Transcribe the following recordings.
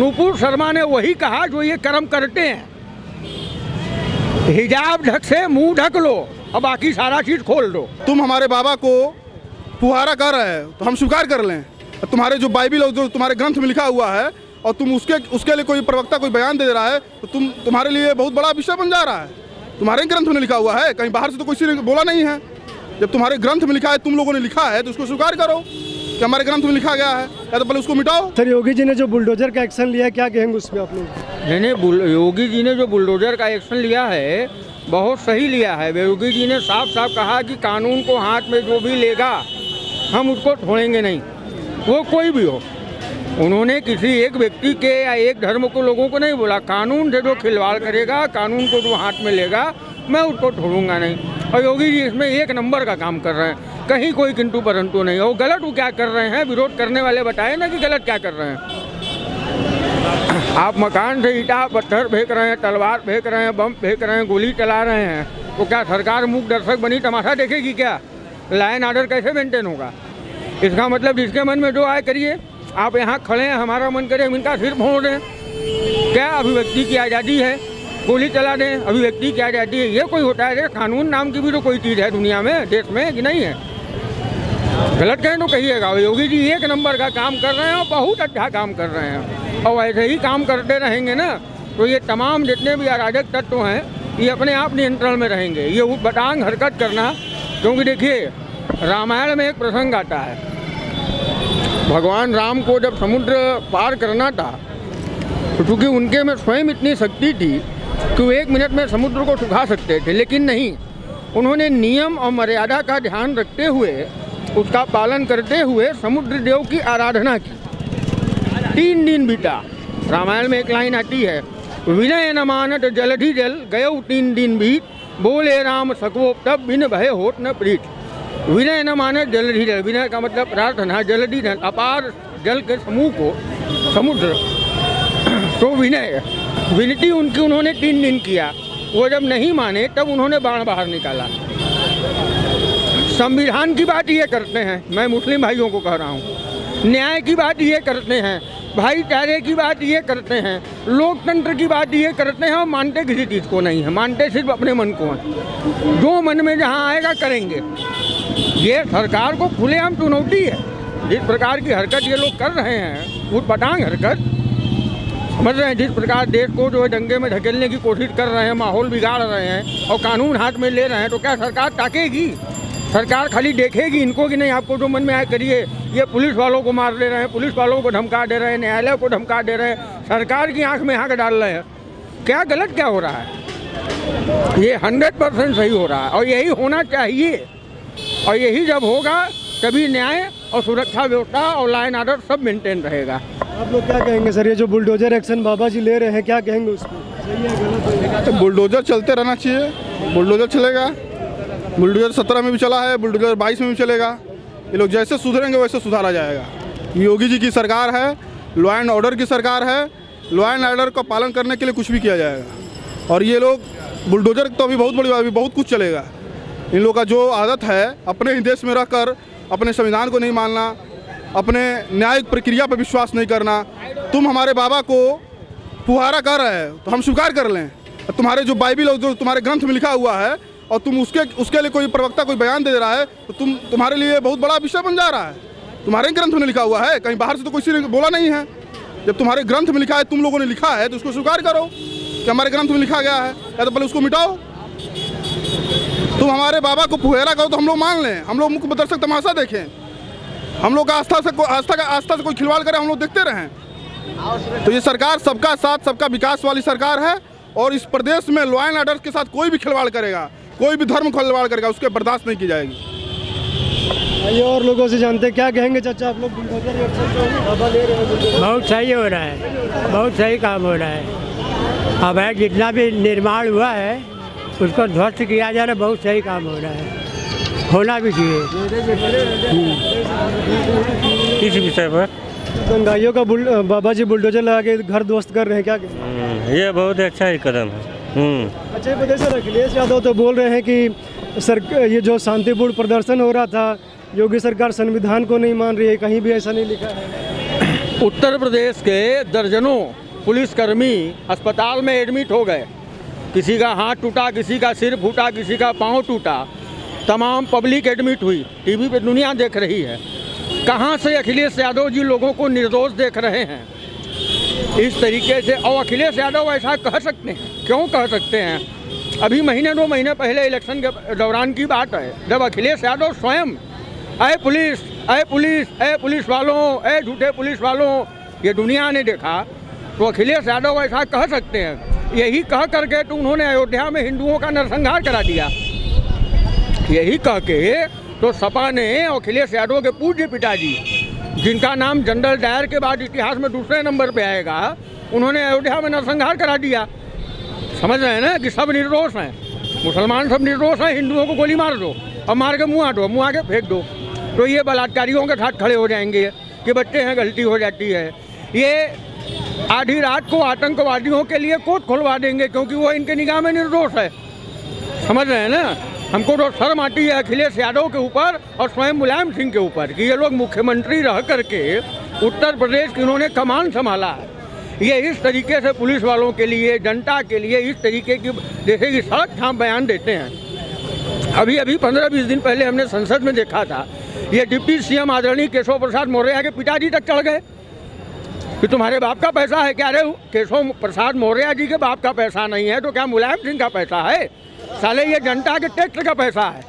नुपुर शर्मा ने वही कहा जो ये कर्म करते हैं। हिजाब ढक से मुंह ढक लो और बाकी सारा चीज खोल दो। तुम हमारे बाबा को फुहारा कर रहे हैं तो हम स्वीकार कर लें। तुम्हारे जो बाइबिल और जो तुम्हारे ग्रंथ में लिखा हुआ है और तुम उसके लिए कोई प्रवक्ता कोई बयान दे रहा है तो तुम्हारे लिए बहुत बड़ा विषय बन जा रहा है। तुम्हारे ग्रंथ में लिखा हुआ है, कहीं बाहर से तो किसी ने बोला नहीं है। जब तुम्हारे ग्रंथ में लिखा है, तुम लोगों ने लिखा है, तो उसको स्वीकार करो कि हमारे ग्रंथ में लिखा गया है, या तो पहले उसको मिटाओ। सर, योगी जी ने जो बुलडोजर का एक्शन लिया, क्या कहेंगे उस पर आप लोग? नहीं, योगी जी ने जो बुलडोजर का एक्शन लिया है बहुत सही लिया है। योगी जी ने साफ साफ कहा कि कानून को हाथ में जो भी लेगा हम उसको छोड़ेंगे नहीं, वो कोई भी हो। उन्होंने किसी एक व्यक्ति के या एक धर्म को लोगों को नहीं बोला। कानून से जो खिलवाड़ करेगा, कानून को जो हाथ में लेगा, मैं उसको छोड़ूंगा नहीं। और योगी जी इसमें एक नंबर का काम कर रहे हैं, कहीं कोई किंतु परंतु नहीं। और गलत वो क्या कर रहे हैं, विरोध करने वाले बताए ना कि गलत क्या कर रहे हैं। आप मकान से ईटा पत्थर फेंक रहे हैं, तलवार फेंक रहे हैं, बम फेंक रहे हैं, गोली चला रहे हैं, तो क्या सरकार मूक दर्शक बनी तमाशा देखेगी? क्या लाइन ऑर्डर कैसे मेंटेन होगा? इसका मतलब जिसके मन में जो आए करिए। आप यहाँ खड़े हैं, हमारा मन करे हम इनका सिर फोड़ दें। क्या अभिव्यक्ति की आज़ादी है? गोली चला दें, अभिव्यक्ति की आज़ादी है? ये कोई होता है? कानून नाम की भी तो कोई चीज़ है दुनिया में, देश में, कि नहीं है? गलत कहें तो कहिएगा। योगी जी एक नंबर का काम कर रहे हैं और बहुत अच्छा काम कर रहे हैं। और ऐसे ही काम करते रहेंगे ना तो ये तमाम जितने भी अराजक तत्व हैं ये अपने आप नियंत्रण में रहेंगे। ये उठपटांग हरकत करना, क्योंकि देखिए रामायण में एक प्रसंग आता है, भगवान राम को जब समुद्र पार करना था तो चूँकि उनके में स्वयं इतनी शक्ति थी कि वो 1 मिनट में समुद्र को सुखा सकते थे, लेकिन नहीं, उन्होंने नियम और मर्यादा का ध्यान रखते हुए, उसका पालन करते हुए समुद्र देव की आराधना की। 3 दिन बीता। रामायण में एक लाइन आती है, विनय न मानत जलधि जल गयो 3 दिन बीत, बोले राम सकवो तब बिन भय होत न प्रीत। विनय न मानत जलधि जल, विनय का मतलब प्रार्थना, जलधि जल अपार जल के समूह को समुद्र, तो विनय विनती उनकी उन्होंने 3 दिन किया। वो जब नहीं माने तब उन्होंने बाण बाहर निकाला। संविधान की बात ये करते हैं, मैं मुस्लिम भाइयों को कह रहा हूँ, न्याय की बात ये करते हैं, भाईचारे की बात ये करते हैं, लोकतंत्र की बात ये करते हैं, और मानते किसी चीज़ को नहीं है, मानते सिर्फ अपने मन को हैं। जो मन में जहाँ आएगा करेंगे। ये सरकार को खुलेआम चुनौती है। जिस प्रकार की हरकत ये लोग कर रहे हैं, उठपटांग हरकत, समझ रहे हैं, जिस प्रकार देश को जो है दंगे में धकेलने की कोशिश कर रहे हैं, माहौल बिगाड़ रहे हैं और कानून हाथ में ले रहे हैं, तो क्या सरकार ताकेगी? सरकार खाली देखेगी इनको कि नहीं आपको जो मन में आए करिए? ये पुलिस वालों को मार दे रहे हैं, पुलिस वालों को धमका दे रहे हैं, न्यायालय को धमका दे रहे हैं, सरकार की आंख में आंख डाल रहे हैं। क्या गलत क्या हो रहा है? ये 100% सही हो रहा है और यही होना चाहिए। और यही जब होगा तभी न्याय और सुरक्षा व्यवस्था और लाइन ऑर्डर सब मेंटेन रहेगा। आप लोग क्या कहेंगे सर, ये जो बुलडोजर एक्शन बाबा जी ले रहे हैं, क्या कहेंगे उस पर? सही है, गलत है? बुलडोजर चलते रहना चाहिए, बुलडोजर चलेगा। बुलडोजर 17 में भी चला है, बुलडोजर 22 में भी चलेगा। ये लोग जैसे सुधरेंगे वैसे सुधारा जाएगा। योगी जी की सरकार है, लॉ एंड ऑर्डर की सरकार है, लॉ एंड ऑर्डर का पालन करने के लिए कुछ भी किया जाएगा। और ये लोग बुलडोजर तो अभी बहुत बड़ी, अभी बहुत कुछ चलेगा। इन लोगों का जो आदत है अपने ही देश में रहकर अपने संविधान को नहीं मानना, अपने न्यायिक प्रक्रिया पर विश्वास नहीं करना। तुम हमारे बाबा को फुहारा कर रहे हैं तो हम स्वीकार कर लें। तुम्हारे जो बाइबिल और जो तुम्हारे ग्रंथ में लिखा हुआ है और तुम उसके लिए कोई प्रवक्ता कोई बयान दे रहा है तो तुम्हारे लिए बहुत बड़ा विषय बन जा रहा है। तुम्हारे ग्रंथ में लिखा हुआ है, कहीं बाहर से तो किसी ने बोला नहीं है। जब तुम्हारे ग्रंथ में लिखा है, तुम लोगों ने लिखा है, तो उसको स्वीकार करो कि हमारे ग्रंथ में लिखा गया है, या तो पहले उसको मिटाओ। तुम हमारे बाबा को फुहेरा करो तो हम लोग मान लें, हम लोग मुख्य दर्शक तमाशा देखें, हम लोग का आस्था से कोई खिलवाड़ करे हम लोग देखते रहें। तो ये सरकार सबका साथ सबका विकास वाली सरकार है और इस प्रदेश में लॉ एंड ऑर्डर के साथ कोई भी खिलवाड़ करेगा, कोई भी धर्म खिलवाड़ करेगा, उसके बर्दाश्त नहीं की जाएगी। ये और लोगों से जानते हैं, क्या कहेंगे चाचा आप लोग? बुलडोजर बहुत सही हो रहा है, बहुत सही काम हो रहा है। अब है जितना भी निर्माण हुआ है उसको ध्वस्त किया जा रहा है, बहुत सही काम हो रहा है, होना भी चाहिए। इस विषय पर दंगाइयों का बाबा जी बुलडोजर लगा के घर ध्वस्त कर रहे हैं, क्या कहेंगे? ये बहुत अच्छा ही कदम है। अच्छा, ये सर अखिलेश यादव तो बोल रहे हैं कि ये जो शांतिपूर्ण प्रदर्शन हो रहा था, योगी सरकार संविधान को नहीं मान रही है, कहीं भी ऐसा नहीं लिखा है। उत्तर प्रदेश के दर्जनों पुलिसकर्मी अस्पताल में एडमिट हो गए। किसी का हाथ टूटा, किसी का सिर फूटा, किसी का पांव टूटा। तमाम पब्लिक एडमिट हुई। टीवी पे दुनिया देख रही है। कहाँ से अखिलेश यादव जी लोगों को निर्दोष देख रहे हैं इस तरीके से। और अखिलेश यादव ऐसा कह सकते हैं, क्यों कह सकते हैं? अभी महीने 2 महीने पहले इलेक्शन के दौरान की बात है, जब अखिलेश यादव स्वयं ऐ पुलिस, ऐ पुलिस, ऐ पुलिस वालों, ऐ झूठे पुलिस वालों, ये दुनिया ने देखा। तो अखिलेश यादव ऐसा कह सकते हैं। यही कह करके तो उन्होंने अयोध्या में हिंदुओं का नरसंहार करा दिया। यही कह के तो सपा ने अखिलेश यादव के पूज्य पिताजी, जिनका नाम जनरल डायर के बाद इतिहास में दूसरे नंबर पे आएगा, उन्होंने अयोध्या में नरसंहार करा दिया। समझ रहे हैं ना कि सब निर्दोष हैं, मुसलमान सब निर्दोष हैं। हिंदुओं को गोली मार दो और मार के मुँह आके फेंक दो, तो ये बलात्कारियों के साथ खड़े हो जाएंगे कि बच्चे हैं, गलती हो जाती है। ये आधी रात को आतंकवादियों के लिए कोर्ट खुलवा देंगे, क्योंकि वो इनके निगाह में निर्दोष है। समझ रहे हैं ना? हमको तो शर्म आती है अखिलेश यादव के ऊपर और स्वयं मुलायम सिंह के ऊपर कि ये लोग मुख्यमंत्री रह करके उत्तर प्रदेश की इन्होंने कमान संभाला है। ये इस तरीके से पुलिस वालों के लिए, जनता के लिए इस तरीके की जैसे कि सड़क छाप बयान देते हैं। अभी 15-20 दिन पहले हमने संसद में देखा था, ये डिप्टी सीएम आदरणीय केशव प्रसाद मौर्य के पिताजी तक चढ़ गए कि तुम्हारे बाप का पैसा है क्या? अरे केशव प्रसाद मौर्य जी के बाप का पैसा नहीं है तो क्या मुलायम सिंह का पैसा है? साले ये जनता के टैक्स का पैसा है,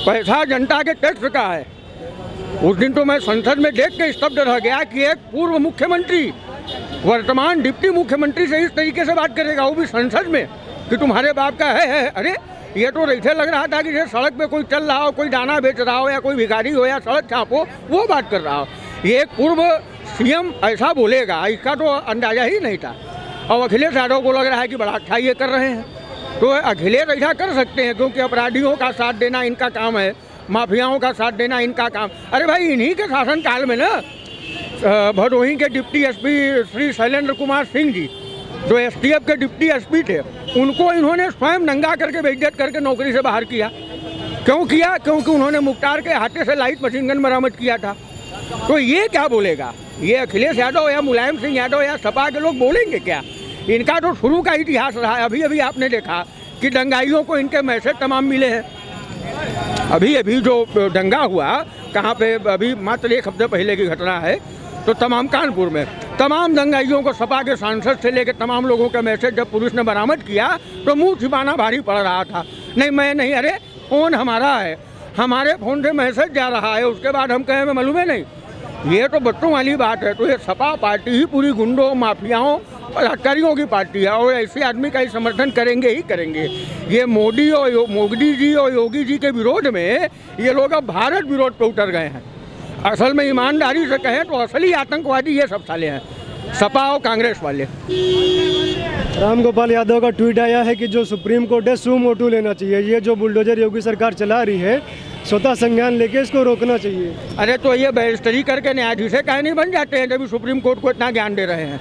पैसा जनता के टैक्स का है। उस दिन तो मैं संसद में देख के स्तब्ध रह गया कि एक पूर्व मुख्यमंत्री वर्तमान डिप्टी मुख्यमंत्री से इस तरीके से बात करेगा, वो भी संसद में, कि तुम्हारे बाप का है। अरे ये तो ऐसे लग रहा था कि जैसे सड़क पे कोई चल रहा हो, कोई दाना बेच रहा हो या कोई भिखारी हो या सड़क छाप हो, वो बात कर रहा हो। ये एक पूर्व सीएम ऐसा बोलेगा, इसका तो अंदाजा ही नहीं था। और अखिलेश यादव को लग रहा है कि बड़ा अच्छा ये कर रहे हैं। तो अखिलेश ऐसा कर सकते हैं क्योंकि अपराधियों का साथ देना इनका काम है, माफियाओं का साथ देना इनका काम। अरे भाई, इन्हीं के शासनकाल में ना भदोही के डिप्टी एसपी श्री शैलेंद्र कुमार सिंह जी, जो एसटीएफ के डिप्टी एसपी थे, उनको इन्होंने स्वयं नंगा करके बेइज्जत करके नौकरी से बाहर किया। क्यों किया? क्योंकि उन्होंने मुख्तार के हाथे से लाइट मशीन गन बरामद किया था। तो ये क्या बोलेगा? ये अखिलेश यादव या मुलायम सिंह यादव या सपा के लोग बोलेंगे क्या? इनका तो शुरू का इतिहास रहा है। अभी आपने देखा कि दंगाइयों को इनके मैसेज तमाम मिले हैं। अभी जो दंगा हुआ, कहाँ पे, अभी मात्र 1 हफ्ते पहले की घटना है, तो तमाम कानपुर में तमाम दंगाइयों को सपा के सांसद से लेकर तमाम लोगों के मैसेज जब पुलिस ने बरामद किया तो मुंह छिपाना भारी पड़ रहा था। नहीं, मैं नहीं, अरे फ़ोन हमारा है, हमारे फ़ोन से मैसेज जा रहा है, उसके बाद हम कहें हमें मालूम है नहीं। ये तो बच्चों वाली बात है। तो ये सपा पार्टी ही पूरी गुंडों, माफियाओं, बलात्कारियों की पार्टी है और ऐसे आदमी का ही समर्थन करेंगे ही करेंगे। ये मोदी जी और योगी जी के विरोध में ये लोग अब भारत विरोध पे उतर गए हैं। असल में ईमानदारी से कहें तो असली आतंकवादी ये सब साले हैं, सपा और कांग्रेस वाले। राम गोपाल यादव का ट्वीट आया है कि जो सुप्रीम कोर्ट है सू मोटू लेना चाहिए। ये जो बुलडोजर योगी सरकार चला रही है, स्वतः संज्ञान लेके इसको रोकना चाहिए। अरे तो ये बैरिस्टरी करके न्यायाधीश काहे नहीं बन जाते हैं जब सुप्रीम कोर्ट को इतना ज्ञान दे रहे हैं?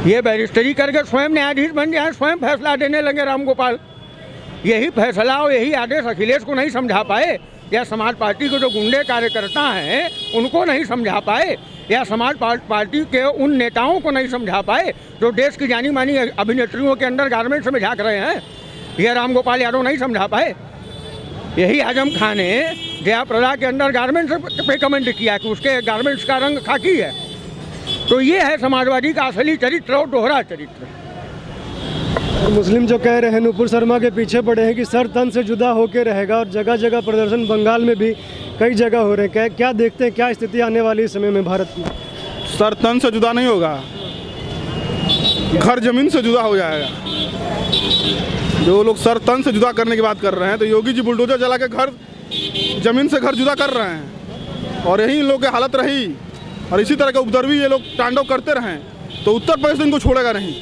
ये बैरिस्टरी करके स्वयं न्यायाधीश बन जाए, स्वयं फैसला देने लगे राम गोपाल। यही फैसला और यही आदेश अखिलेश को नहीं समझा पाए, या समाज पार्टी के जो गुंडे कार्यकर्ता हैं उनको नहीं समझा पाए, या समाज पार्टी के उन नेताओं को नहीं समझा पाए जो देश की जानी मानी अभिनेत्रियों के अंडर गारमेंट्स में झाँक रहे हैं। यह राम गोपाल यादव नहीं समझा पाए। यही आजम खान ने जयाप्रदा के अंडर गारमेंट्स पे कमेंट किया कि उसके गारमेंट्स का रंग खाकी है। तो ये है समाजवादी का असली चरित्र और दोहरा चरित्र। मुस्लिम जो कह रहे हैं नुपुर शर्मा के पीछे पड़े हैं कि सर तन से जुदा होकर रहेगा, और जगह जगह प्रदर्शन बंगाल में भी कई जगह हो रहे हैं। क्या देखते हैं, क्या स्थिति आने वाली है समय में भारत की? सर तन से जुदा नहीं होगा, घर जमीन से जुदा हो जाएगा। जो लोग सर तन से जुदा करने की बात कर रहे हैं, तो योगी जी बुलडोजर चला के घर जमीन से घर जुदा कर रहे हैं, और यही इन लोग की हालत रही और इसी तरह के उपद्रवी ये लोग तांडव करते रहें तो उत्तर प्रदेश इनको छोड़ेगा नहीं।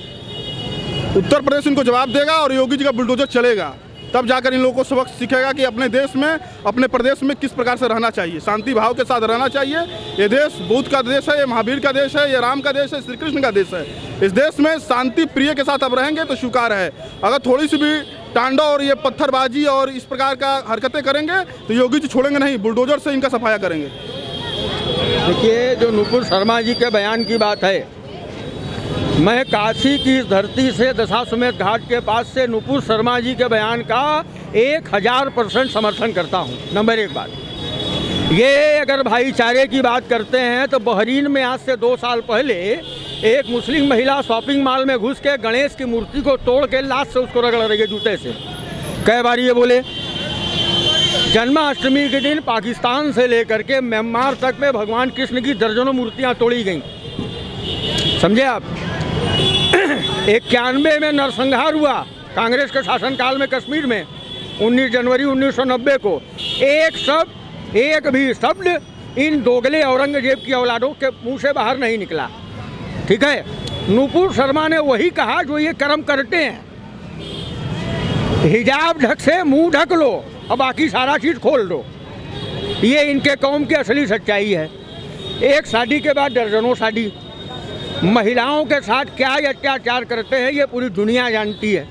उत्तर प्रदेश इनको जवाब देगा और योगी जी का बुलडोजर चलेगा, तब जाकर इन लोगों को सबक सीखेगा कि अपने देश में, अपने प्रदेश में किस प्रकार से रहना चाहिए, शांति भाव के साथ रहना चाहिए। ये देश बुद्ध का देश है, ये महावीर का देश है, ये राम का देश है, श्री कृष्ण का देश है। इस देश में शांति प्रिय के साथ अब रहेंगे तो स्वीकार है। अगर थोड़ी सी भी तांडव और ये पत्थरबाजी और इस प्रकार का हरकतें करेंगे तो योगी जी छोड़ेंगे नहीं, बुलडोजर से इनका सफाया करेंगे। देखिए, जो नुपुर शर्मा जी के बयान की बात है, मैं काशी की इस धरती से दशाश्वमेध घाट के पास से नुपुर शर्मा जी के बयान का 1000% समर्थन करता हूँ। नंबर 1 बात ये, अगर भाईचारे की बात करते हैं तो बहरीन में आज से 2 साल पहले एक मुस्लिम महिला शॉपिंग मॉल में घुस के गणेश की मूर्ति को तोड़ के लात से उसको रगड़ रही है जूते से। कई बार ये बोले, जन्माष्टमी के दिन पाकिस्तान से लेकर के म्यांमार तक में भगवान कृष्ण की दर्जनों मूर्तियां तोड़ी गईं। समझे आप? 91 में नरसंहार हुआ कांग्रेस के शासनकाल में कश्मीर में 19 जनवरी 1990 को। एक भी शब्द इन दोगले औरंगजेब की औलादों के मुंह से बाहर नहीं निकला। ठीक है, नुपुर शर्मा ने वही कहा जो ये कर्म करते हैं। हिजाब ढक से मुंह ढक लो और बाकी सारा चीज़ खोल दो। ये इनके कौम की असली सच्चाई है। एक शादी के बाद दर्जनों शादी, महिलाओं के साथ क्या अत्याचार करते हैं ये पूरी दुनिया जानती है।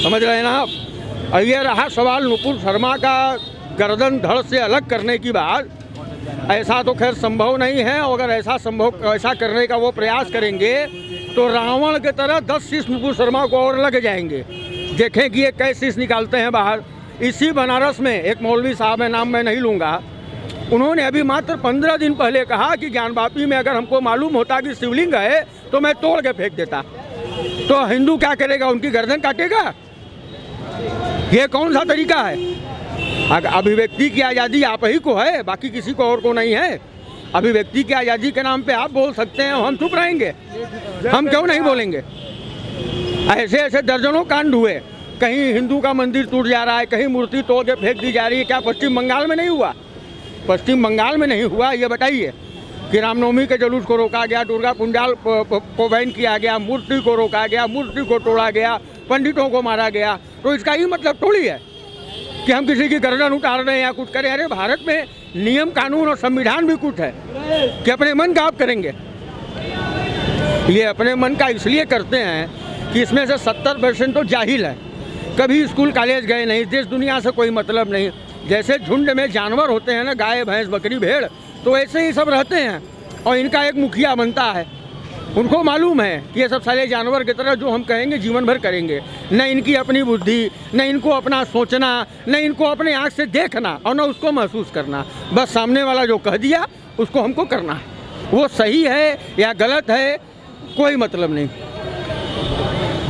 समझ रहे हैं ना आप? और ये रहा सवाल नुपुर शर्मा का गर्दन धड़ से अलग करने की बात, ऐसा तो खैर संभव नहीं है। और अगर ऐसा करने का वो प्रयास करेंगे तो रावण के तरह 10 शीश नुपुर शर्मा को और लग जाएंगे। देखें कि ये कैसे शीश निकालते हैं बाहर। इसी बनारस में एक मौलवी साहब है, नाम मैं नहीं लूँगा, उन्होंने अभी मात्र 15 दिन पहले कहा कि ज्ञानवापी में अगर हमको मालूम होता कि शिवलिंग है तो मैं तोड़ के फेंक देता। तो हिंदू क्या करेगा? उनकी गर्दन काटेगा? ये कौन सा तरीका है? अभिव्यक्ति की आज़ादी आप ही को है, बाकी किसी को और को नहीं है। अभिव्यक्ति की आज़ादी के नाम पे आप बोल सकते हैं, हम चुप रहेंगे? हम क्यों नहीं बोलेंगे? ऐसे ऐसे दर्जनों कांड हुए। कहीं हिंदू का मंदिर टूट जा रहा है, कहीं मूर्ति तोड़ के फेंक दी जा रही है। क्या पश्चिम बंगाल में नहीं हुआ? पश्चिम बंगाल में नहीं हुआ? ये बताइए कि रामनवमी के जुलूस को रोका गया, दुर्गा कुंडाल को बैन किया गया, मूर्ति को रोका गया, मूर्ति को तोड़ा गया, पंडितों को मारा गया। तो इसका ही मतलब थोड़ी है कि हम किसी की गर्दन उतार रहे हैं या कुछ करें। अरे भारत में नियम कानून और संविधान भी कुछ है कि अपने मन का आप करेंगे। ये अपने मन का इसलिए करते हैं कि इसमें से 70% तो जाहिल है, कभी स्कूल कॉलेज गए नहीं, देश दुनिया से कोई मतलब नहीं। जैसे झुंड में जानवर होते हैं ना, गाय भैंस बकरी भेड़, तो ऐसे ही सब रहते हैं। और इनका एक मुखिया बनता है, उनको मालूम है कि ये सब सारे जानवर की तरह जो हम कहेंगे जीवन भर करेंगे। न इनकी अपनी बुद्धि, न इनको अपना सोचना, न इनको अपने आँख से देखना और न उसको महसूस करना। बस सामने वाला जो कह दिया उसको हमको करना है। वो सही है या गलत है कोई मतलब नहीं।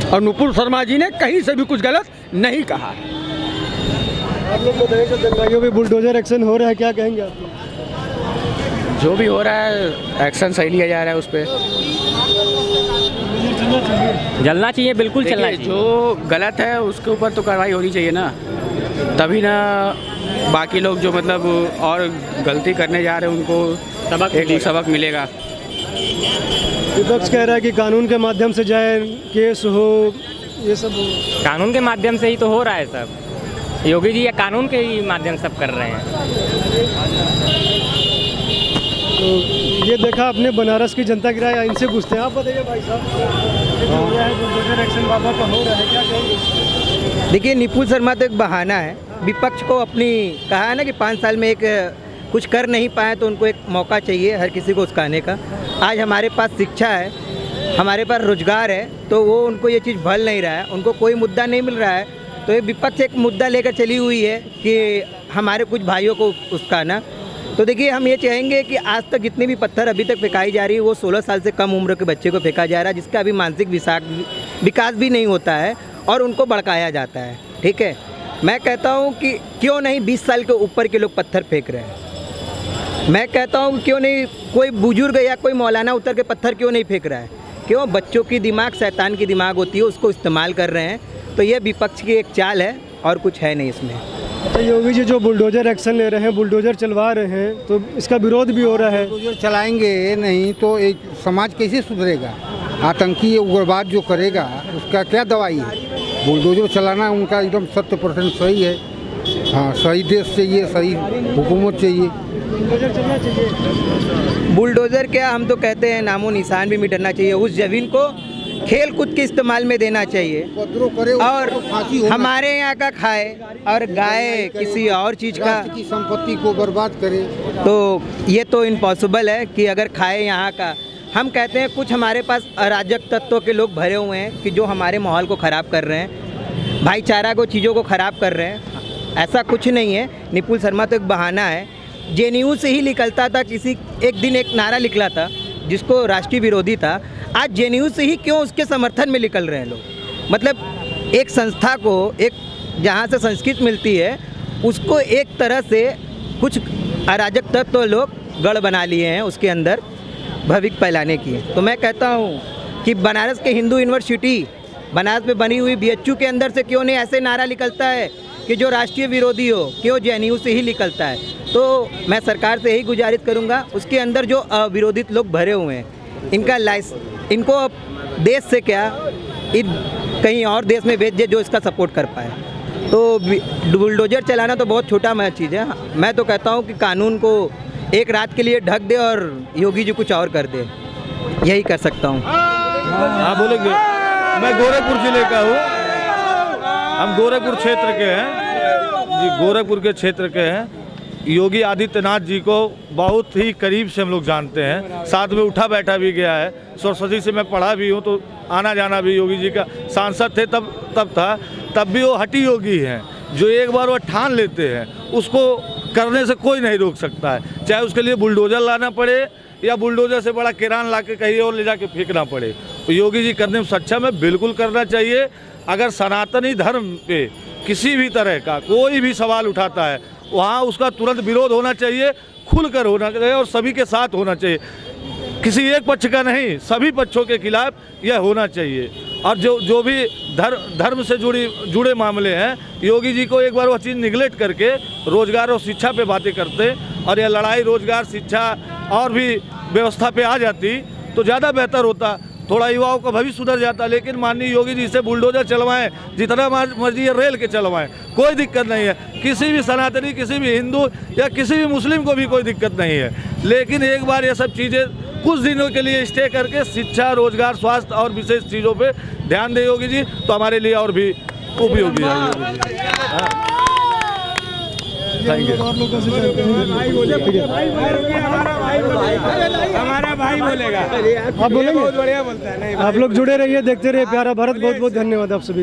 और नुपुर शर्मा जी ने कहीं से भी कुछ गलत नहीं कहा। आप लोग बताइए, जो दंगाइयों पे बुलडोजर एक्शन हो रहा है, क्या कहेंगे आप? जो भी हो रहा है एक्शन सही लिया जा रहा है उस पर। जलना चाहिए, बिल्कुल चलना चाहिए। जो गलत है उसके ऊपर तो कार्रवाई होनी चाहिए ना, तभी ना बाकी लोग जो मतलब और गलती करने जा रहे हैं उनको एक सबक मिलेगा। विपक्ष कह रहा है कि कानून के माध्यम से जाए, केस हो, ये सब हो। कानून के माध्यम से ही तो हो रहा है सब। योगी जी या कानून के ही माध्यम सब कर रहे हैं। तो ये देखा आपने बनारस की जनता की राय, इनसे पूछते हैं। आप बताइए भाई साहब, हो रहा है बुलडोजर एक्शन बाबा का हो रहा है, क्या कहेंगे? देखिए, नुपुर शर्मा तो एक बहाना है। विपक्ष को अपनी कहा है ना कि 5 साल में एक कुछ कर नहीं पाए तो उनको एक मौका चाहिए हर किसी को उसकाने का। आज हमारे पास शिक्षा है, हमारे पास रोजगार है, तो वो उनको ये चीज़ भल नहीं रहा है, उनको कोई मुद्दा नहीं मिल रहा है। तो ये विपक्ष एक मुद्दा लेकर चली हुई है कि हमारे कुछ भाइयों को उसकाना। तो देखिए, हम ये चाहेंगे कि आज तक जितने भी पत्थर अभी तक फेंकाई जा रही है वो 16 साल से कम उम्र के बच्चे को फेंका जा रहा है, जिसका अभी मानसिक विकास भी नहीं होता है और उनको भड़काया जाता है। ठीक है, मैं कहता हूँ कि क्यों नहीं 20 साल के ऊपर के लोग पत्थर फेंक रहे हैं। मैं कहता हूँ क्यों नहीं कोई बुजुर्ग या कोई मौलाना उतर के पत्थर क्यों नहीं फेंक रहा है? क्यों? बच्चों की दिमाग शैतान की दिमाग होती है, उसको इस्तेमाल कर रहे हैं। तो ये विपक्ष की एक चाल है और कुछ है नहीं इसमें। अच्छा, योगी जी जो बुलडोजर एक्शन ले रहे हैं, बुलडोजर चलवा रहे हैं, तो इसका विरोध भी हो रहा है। बुलडोजर चलाएंगे नहीं तो एक समाज कैसे सुधरेगा? आतंकी उग्रवाद जो करेगा उसका क्या दवाई है? बुलडोजर चलाना उनका एकदम 100% सही है। हाँ, सही देश चाहिए, सही हुकूमत चाहिए। बुलडोजर चलना चाहिए। बुलडोजर क्या, हम तो कहते हैं नामो निशान भी मिटना चाहिए। उस ज़मीन को खेल कूद के इस्तेमाल में देना चाहिए, और हमारे यहाँ का खाए और गाय किसी और चीज़ का की संपत्ति को बर्बाद करे, तो ये तो इम्पॉसिबल है कि अगर खाए यहाँ का। हम कहते हैं कुछ हमारे पास अराजक तत्वों के लोग भरे हुए हैं कि जो हमारे माहौल को ख़राब कर रहे हैं, भाईचारा को, चीज़ों को ख़राब कर रहे हैं। ऐसा कुछ नहीं है। निपुल शर्मा तो एक बहाना है। जेएनयू से ही निकलता था, एक दिन एक नारा निकला था जिसको राष्ट्रीय विरोधी था, आज जेएनयू से ही क्यों उसके समर्थन में निकल रहे हैं लोग। मतलब एक संस्था को, एक जहाँ से संस्कृत मिलती है, उसको एक तरह से कुछ अराजक तत्व तो लोग गढ़ बना लिए हैं उसके अंदर भविक फैलाने की। तो मैं कहता हूँ कि बनारस के हिंदू यूनिवर्सिटी, बनारस में बनी हुई बीएचयू के अंदर से क्यों नहीं ऐसे नारा निकलता है कि जो राष्ट्रीय विरोधी हो, क्यों जेएनयू से ही निकलता है। तो मैं सरकार से यही गुजारिश करूंगा, उसके अंदर जो अविरोधित लोग भरे हुए हैं, इनको देश से क्या कहीं और देश में भेज दे जो इसका सपोर्ट कर पाए। तो बुलडोजर चलाना तो बहुत छोटा मैं चीज़ है। मैं तो कहता हूं कि कानून को एक रात के लिए ढक दे और योगी जी कुछ और कर दे, यही कर सकता हूं। हाँ बोलेंगे। मैं गोरखपुर जिले का हूँ, हम गोरखपुर क्षेत्र के हैं जी, गोरखपुर के क्षेत्र के हैं। योगी आदित्यनाथ जी को बहुत ही करीब से हम लोग जानते हैं, साथ में उठा बैठा भी गया है। सरस्वती से मैं पढ़ा भी हूँ, तो आना जाना भी योगी जी का, सांसद थे तब था, तब भी वो हठी योगी हैं। जो एक बार वो ठान लेते हैं उसको करने से कोई नहीं रोक सकता है, चाहे उसके लिए बुलडोजर लाना पड़े या बुलडोजर से बड़ा किरान ला के कहीं और ले जाके फेंकना पड़े। तो योगी जी करने में सक्षम है, बिल्कुल करना चाहिए। अगर सनातनी धर्म पे किसी भी तरह का कोई भी सवाल उठाता है, वहाँ उसका तुरंत विरोध होना चाहिए, खुलकर होना चाहिए और सभी के साथ होना चाहिए। किसी एक पक्ष का नहीं, सभी पक्षों के खिलाफ यह होना चाहिए। और जो भी धर्म से जुड़े मामले हैं, योगी जी को एक बार वह चीज़ निगलेक्ट करके रोजगार और शिक्षा पे बातें करते और यह लड़ाई रोजगार, शिक्षा और भी व्यवस्था पे आ जाती तो ज़्यादा बेहतर होता, थोड़ा युवाओं का भविष्य सुधर जाता। लेकिन माननीय योगी जी से बुलडोजर चलवाएं, जितना मर्जी रेल के चलवाएं, कोई दिक्कत नहीं है। किसी भी सनातनी, किसी भी हिंदू या किसी भी मुस्लिम को भी कोई दिक्कत नहीं है। लेकिन एक बार ये सब चीज़ें कुछ दिनों के लिए स्टे करके शिक्षा, रोजगार, स्वास्थ्य और विशेष चीज़ों पे ध्यान दे योगी जी, तो हमारे लिए और भी उपयोगी है योगी जी। Thank you. हमारा भाई बोलेगा, आप बोलेंगे? बहुत बढ़िया बोलता है। आप लोग जुड़े रहिए, देखते रहिए प्यारा भारत। बहुत बहुत धन्यवाद आप सभी को।